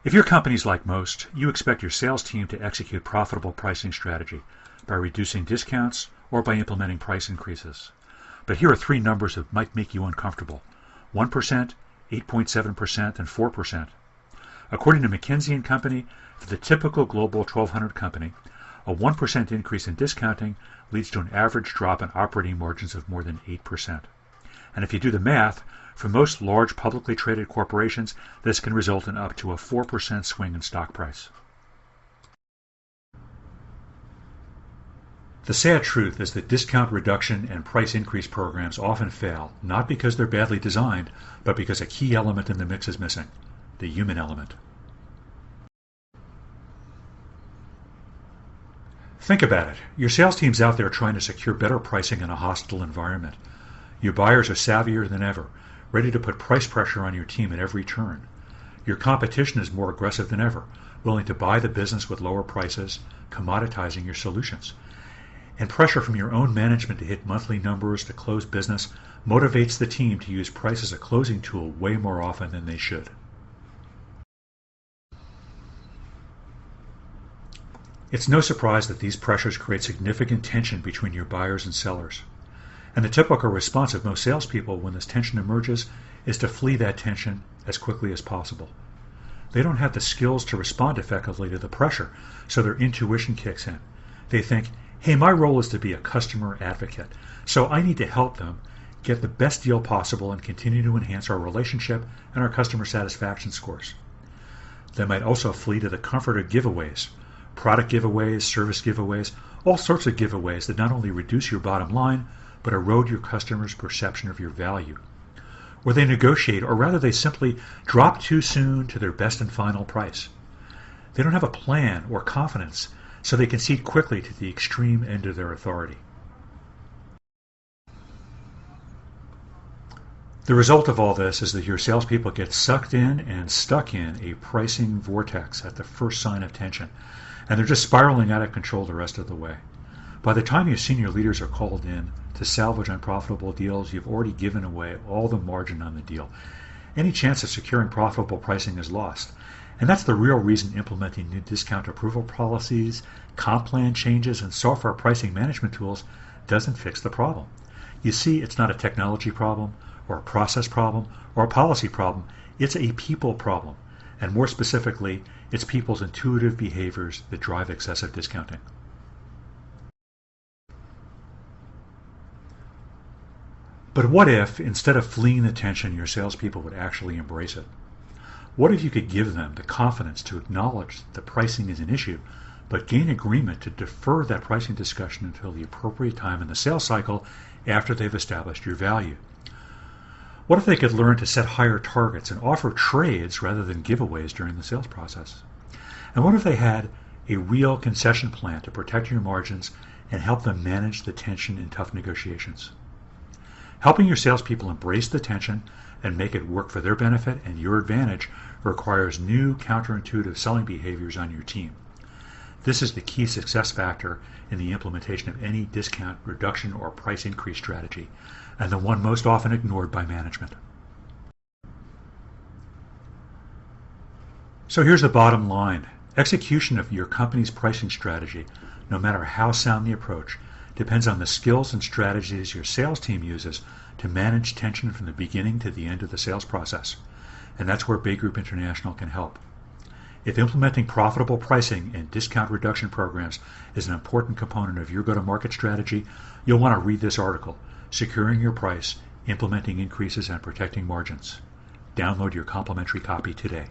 If your company's like most, you expect your sales team to execute profitable pricing strategy by reducing discounts or by implementing price increases. But here are three numbers that might make you uncomfortable: 1%, 8.7%, and 4%. According to McKinsey & Company, for the typical Global 1200 company, a 1% increase in discounting leads to an average drop in operating margins of more than 8%. And if you do the math, for most large publicly traded corporations, this can result in up to a 4% swing in stock price. The sad truth is that discount reduction and price increase programs often fail, not because they're badly designed, but because a key element in the mix is missing: the human element. Think about it. Your sales team's out there trying to secure better pricing in a hostile environment. Your buyers are savvier than ever, ready to put price pressure on your team at every turn. Your competition is more aggressive than ever, willing to buy the business with lower prices, commoditizing your solutions. And pressure from your own management to hit monthly numbers to close business motivates the team to use price as a closing tool way more often than they should. It's no surprise that these pressures create significant tension between your buyers and sellers. And the typical response of most salespeople when this tension emerges is to flee that tension as quickly as possible. They don't have the skills to respond effectively to the pressure, so their intuition kicks in. They think, hey, my role is to be a customer advocate, so I need to help them get the best deal possible and continue to enhance our relationship and our customer satisfaction scores. They might also flee to the comfort of giveaways, product giveaways, service giveaways, all sorts of giveaways that not only reduce your bottom line, but erode your customers' perception of your value. Or they negotiate, or rather they simply drop too soon to their best and final price. They don't have a plan or confidence, so they concede quickly to the extreme end of their authority. The result of all this is that your salespeople get sucked in and stuck in a pricing vortex at the first sign of tension, and they're just spiraling out of control the rest of the way. By the time your senior leaders are called in to salvage unprofitable deals, you've already given away all the margin on the deal. Any chance of securing profitable pricing is lost. And that's the real reason implementing new discount approval policies, comp plan changes, and software pricing management tools doesn't fix the problem. You see, it's not a technology problem, or a process problem, or a policy problem. It's a people problem. And more specifically, it's people's intuitive behaviors that drive excessive discounting. But what if, instead of fleeing the tension, your salespeople would actually embrace it? What if you could give them the confidence to acknowledge that pricing is an issue, but gain agreement to defer that pricing discussion until the appropriate time in the sales cycle after they've established your value? What if they could learn to set higher targets and offer trades rather than giveaways during the sales process? And what if they had a real concession plan to protect your margins and help them manage the tension in tough negotiations? Helping your salespeople embrace the tension and make it work for their benefit and your advantage requires new counterintuitive selling behaviors on your team. This is the key success factor in the implementation of any discount reduction or price increase strategy, and the one most often ignored by management. So here's the bottom line. Execution of your company's pricing strategy, no matter how sound the approach, depends on the skills and strategies your sales team uses to manage tension from the beginning to the end of the sales process. And that's where Bay Group International can help. If implementing profitable pricing and discount reduction programs is an important component of your go-to-market strategy, you'll want to read this article, Securing Your Price, Implementing Increases and Protecting Margins. Download your complimentary copy today.